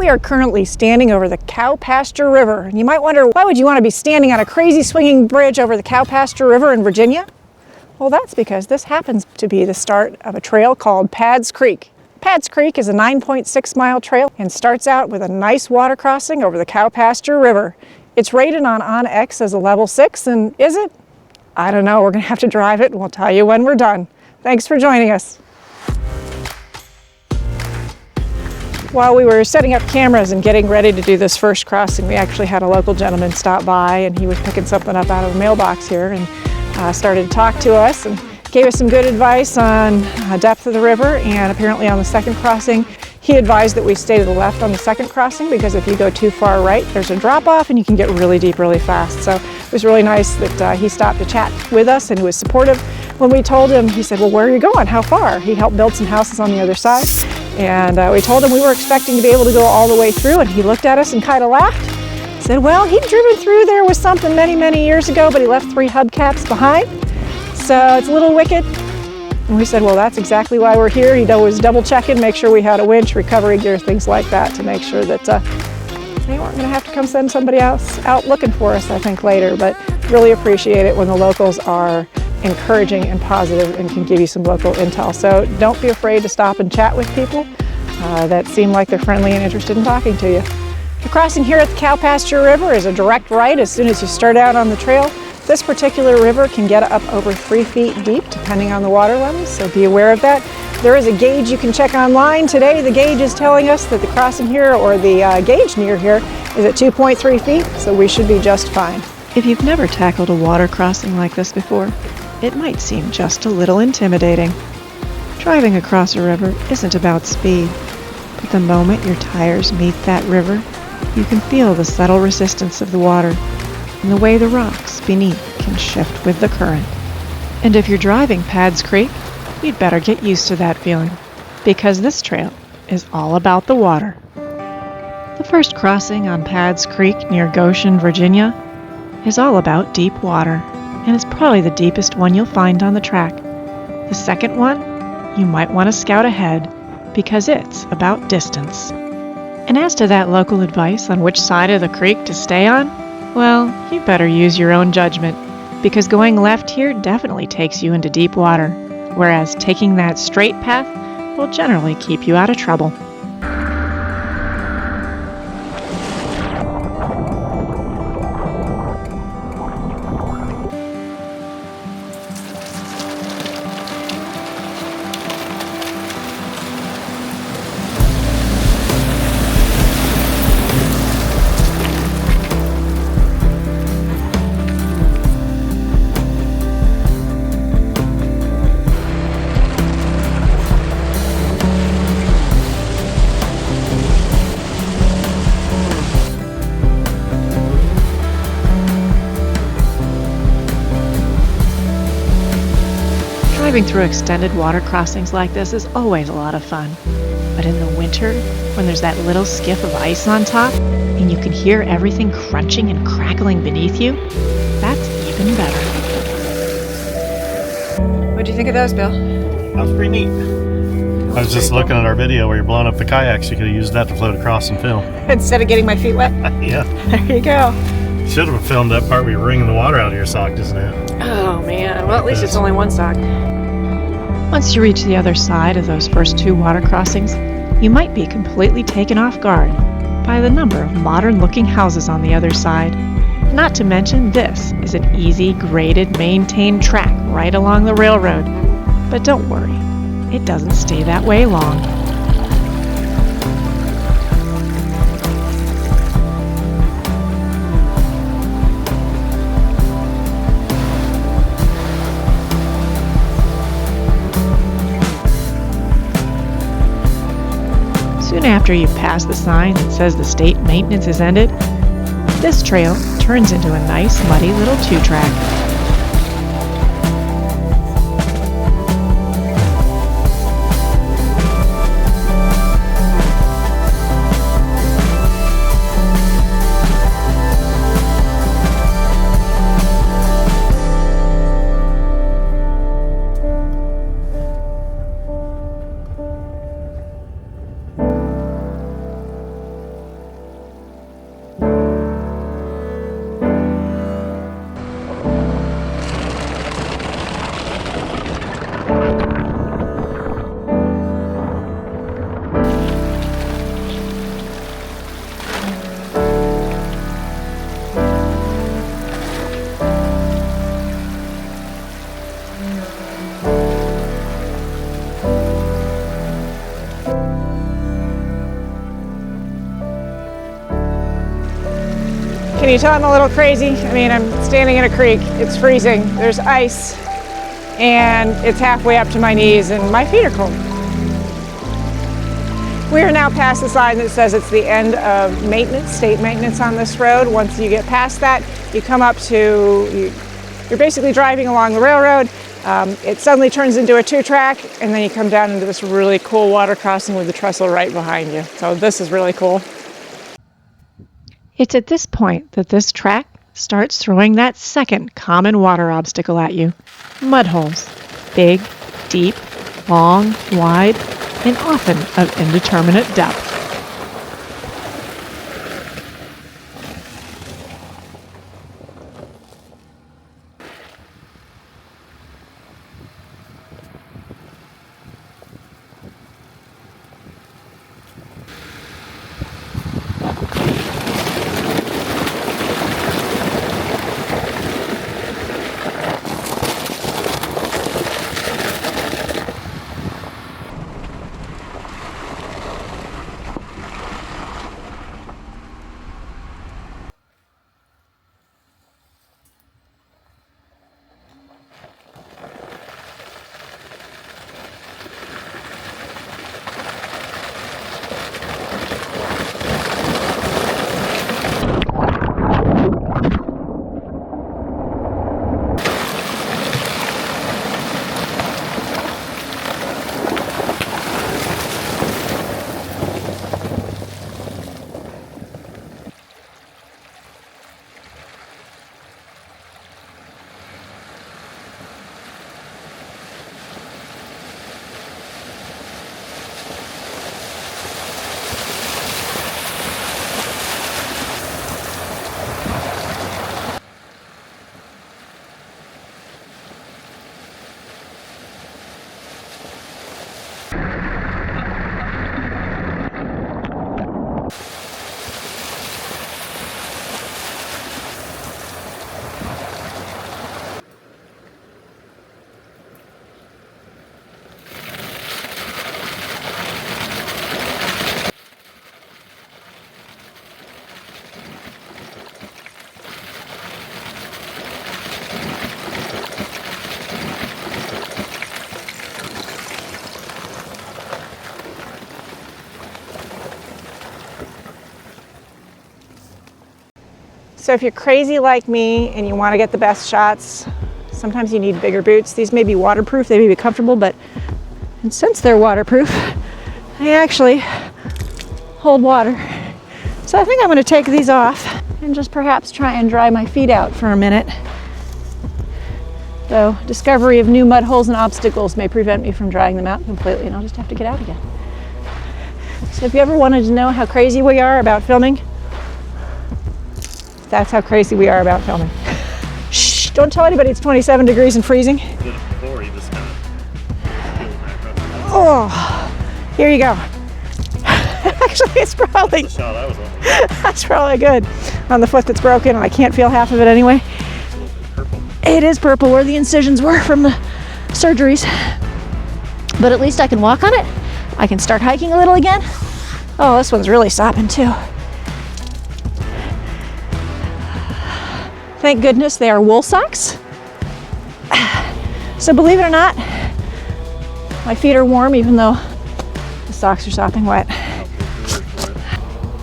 We are currently standing over the Cowpasture River. And you might wonder, why would you want to be standing on a crazy swinging bridge over the Cowpasture River in Virginia? Well, that's because this happens to be the start of a trail called Pads Creek. Pads Creek is a 9.6 mile trail and starts out with a nice water crossing over the Cowpasture River. It's rated on OnX as a level 6, and is it? I don't know, we're gonna have to drive it and we'll tell you when we're done. Thanks for joining us. While we were setting up cameras and getting ready to do this first crossing, we actually had a local gentleman stop by, and he was picking something up out of a mailbox here and started to talk to us and gave us some good advice on depth of the river. And apparently on the second crossing, he advised that we stay to the left on the second crossing, because if you go too far right, there's a drop off and you can get really deep really fast. So it was really nice that he stopped to chat with us, and he was supportive. When we told him, he said, well, where are you going? How far? He helped build some houses on the other side. And we told him we were expecting to be able to go all the way through, and he looked at us and kind of laughed. Said, well, he'd driven through there with something many, many years ago, but he left 3 hubcaps behind. So it's a little wicked. And we said, well, that's exactly why we're here. He was double checking, make sure we had a winch, recovery gear, things like that, to make sure that they weren't going to have to come send somebody else out looking for us, I think, later. But really appreciate it when the locals are encouraging and positive and can give you some local intel. So don't be afraid to stop and chat with people that seem like they're friendly and interested in talking to you. The crossing here at the Cowpasture River is a direct right as soon as you start out on the trail. This particular river can get up over 3 feet deep depending on the water levels, so be aware of that. There is a gauge you can check online. Today the gauge is telling us that the crossing here, or the gauge near here, is at 2.3 feet, so we should be just fine. If you've never tackled a water crossing like this before, it might seem just a little intimidating. Driving across a river isn't about speed, but the moment your tires meet that river, you can feel the subtle resistance of the water and the way the rocks beneath can shift with the current. And if you're driving Pads Creek, you'd better get used to that feeling, because this trail is all about the water. The first crossing on Pads Creek near Goshen, Virginia, is all about deep water, and it's probably the deepest one you'll find on the track. The second one, you might want to scout ahead, because it's about distance. And as to that local advice on which side of the creek to stay on, well, you better use your own judgment, because going left here definitely takes you into deep water, whereas taking that straight path will generally keep you out of trouble. Driving through extended water crossings like this is always a lot of fun. But in the winter, when there's that little skiff of ice on top, and you can hear everything crunching and crackling beneath you, that's even better. What'd you think of those, Bill? That was pretty neat. I was just looking at our video where you're blowing up the kayaks. You could have used that to float across and film. Instead of getting my feet wet? Yeah. There you go. Should have filmed that part where you're wringing the water out of your sock just now. Oh man, well at least it's only one sock. Once you reach the other side of those first 2 water crossings, you might be completely taken off guard by the number of modern-looking houses on the other side. Not to mention, this is an easy, graded, maintained track right along the railroad. But don't worry, it doesn't stay that way long. Soon after you pass the sign that says the state maintenance is ended, this trail turns into a nice muddy little 2-track. Can you tell I'm a little crazy? I mean, I'm standing in a creek, it's freezing, there's ice, and it's halfway up to my knees, and my feet are cold. We are now past the sign that says it's the end of maintenance, state maintenance on this road. Once you get past that, you come up to, you're basically driving along the railroad. It suddenly turns into a 2-track, and then you come down into this really cool water crossing with the trestle right behind you. So this is really cool. It's at this point that this track starts throwing that second common water obstacle at you. Mudholes. Big, deep, long, wide, and often of indeterminate depth. So if you're crazy like me and you want to get the best shots, sometimes you need bigger boots. These may be waterproof, they may be comfortable, but and since they're waterproof, they actually hold water. So I think I'm going to take these off and just perhaps try and dry my feet out for a minute. Though discovery of new mud holes and obstacles may prevent me from drying them out completely, and I'll just have to get out again. So if you ever wanted to know how crazy we are about filming, that's how crazy we are about filming. Shh, don't tell anybody it's 27 degrees and freezing. Oh, here you go. Actually, it's probably, that's probably good. On the foot that's broken, and I can't feel half of it anyway. It is purple where the incisions were from the surgeries. But at least I can walk on it. I can start hiking a little again. Oh, this one's really sopping too. Thank goodness they are wool socks. So believe it or not, my feet are warm even though the socks are sopping wet.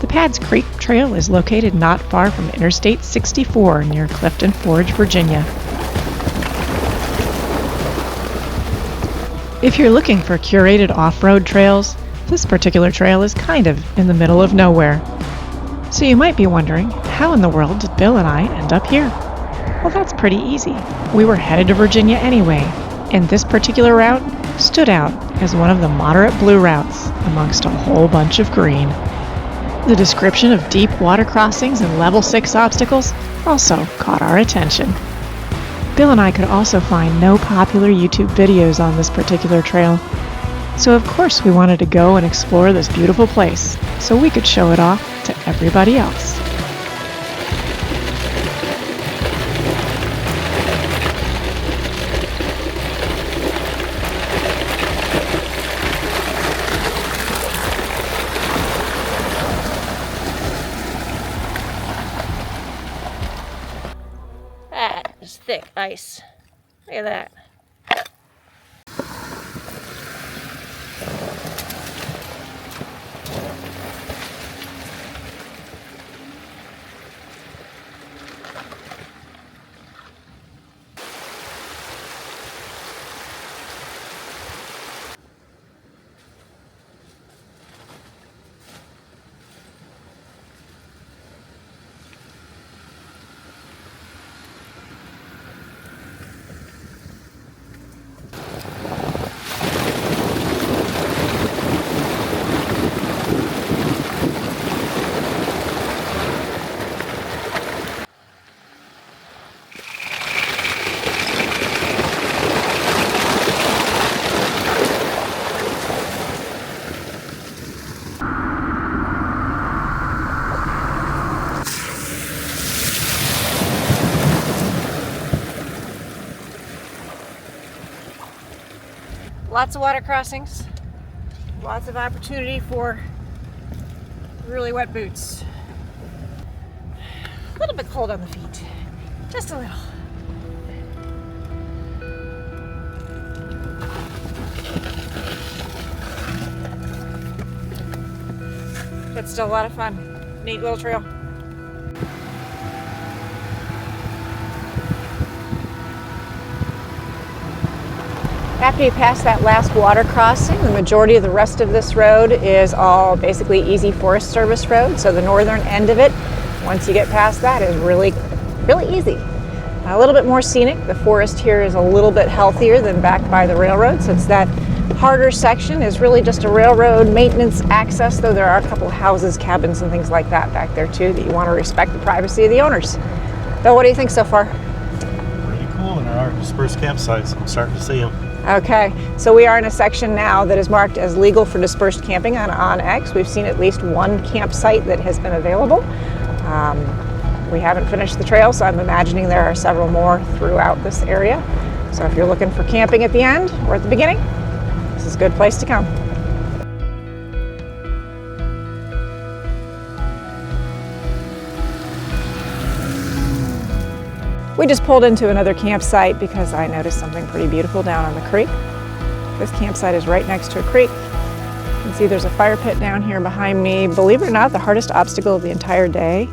The Pads Creek Trail is located not far from Interstate 64 near Clifton Forge, Virginia. If you're looking for curated off-road trails, this particular trail is kind of in the middle of nowhere. So you might be wondering, how in the world did Bill and I end up here? Well, that's pretty easy. We were headed to Virginia anyway, and this particular route stood out as one of the moderate blue routes amongst a whole bunch of green. The description of deep water crossings and level 6 obstacles also caught our attention. Bill and I could also find no popular YouTube videos on this particular trail, so of course we wanted to go and explore this beautiful place so we could show it off to everybody else. ice. Look at that. Lots of water crossings, lots of opportunity for really wet boots. A little bit cold on the feet, just a little. But still a lot of fun. Neat little trail. After you pass that last water crossing, the majority of the rest of this road is all basically easy Forest Service road. So the northern end of it, once you get past that, is really easy. A little bit more scenic. The forest here is a little bit healthier than back by the railroad. So it's that harder section is really just a railroad maintenance access, though there are a couple of houses, cabins, and things like that back there too that you want to respect the privacy of the owners. Bill, what do you think so far? Pretty cool, and there are dispersed campsites. I'm starting to see them. Okay, so we are in a section now that is marked as legal for dispersed camping on X. We've seen at least one campsite that has been available. We haven't finished the trail, so I'm imagining there are several more throughout this area. So if you're looking for camping at the end or at the beginning, this is a good place to come. We just pulled into another campsite because I noticed something pretty beautiful down on the creek. This campsite is right next to a creek. You can see there's a fire pit down here behind me. Believe it or not, the hardest obstacle of the entire day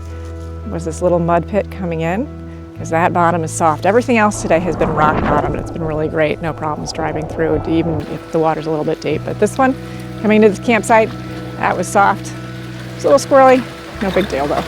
was this little mud pit coming in, because that bottom is soft. Everything else today has been rock bottom, and it's been really great. No problems driving through, even if the water's a little bit deep. But this one, coming to this campsite, that was soft. It's a little squirrely, no big deal though.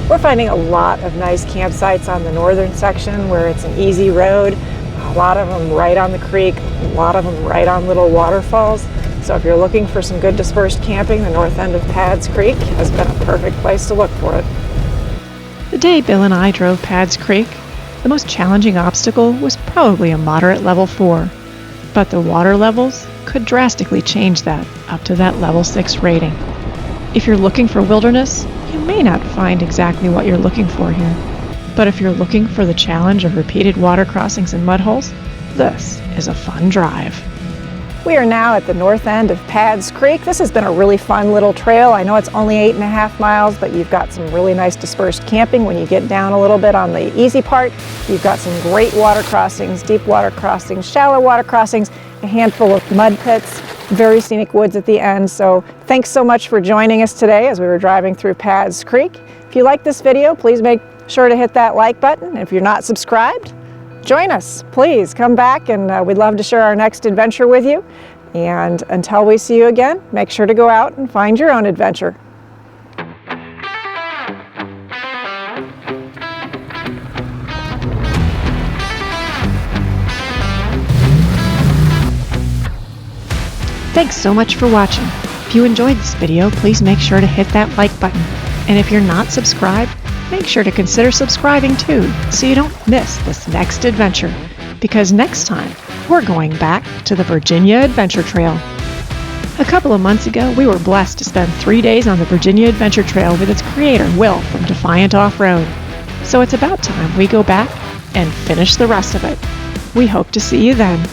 We're finding a lot of nice campsites on the northern section where it's an easy road. A lot of them right on the creek, a lot of them right on little waterfalls. So if you're looking for some good dispersed camping, the north end of Pads Creek has been a perfect place to look for it. The day Bill and I drove Pads Creek, the most challenging obstacle was probably a moderate level 4. But the water levels could drastically change that up to that level 6 rating. If you're looking for wilderness, you may not find exactly what you're looking for here. But if you're looking for the challenge of repeated water crossings and mudholes, this is a fun drive. We are now at the north end of Pads Creek. This has been a really fun little trail. I know it's only 8.5 miles, but you've got some really nice dispersed camping when you get down a little bit on the easy part. You've got some great water crossings, deep water crossings, shallow water crossings, a handful of mud pits, very scenic woods at the end. So thanks so much for joining us today as we were driving through Pads Creek. If you like this video, please make sure to hit that like button. If you're not subscribed, join us. Please come back, and we'd love to share our next adventure with you. And until we see you again, make sure to go out and find your own adventure. Thanks so much for watching. If you enjoyed this video, please make sure to hit that like button. And if you're not subscribed, make sure to consider subscribing too, so you don't miss this next adventure. Because next time, we're going back to the Virginia Adventure Trail. A couple of months ago, we were blessed to spend 3 days on the Virginia Adventure Trail with its creator, Will, from Defiant Off-Road. So it's about time we go back and finish the rest of it. We hope to see you then.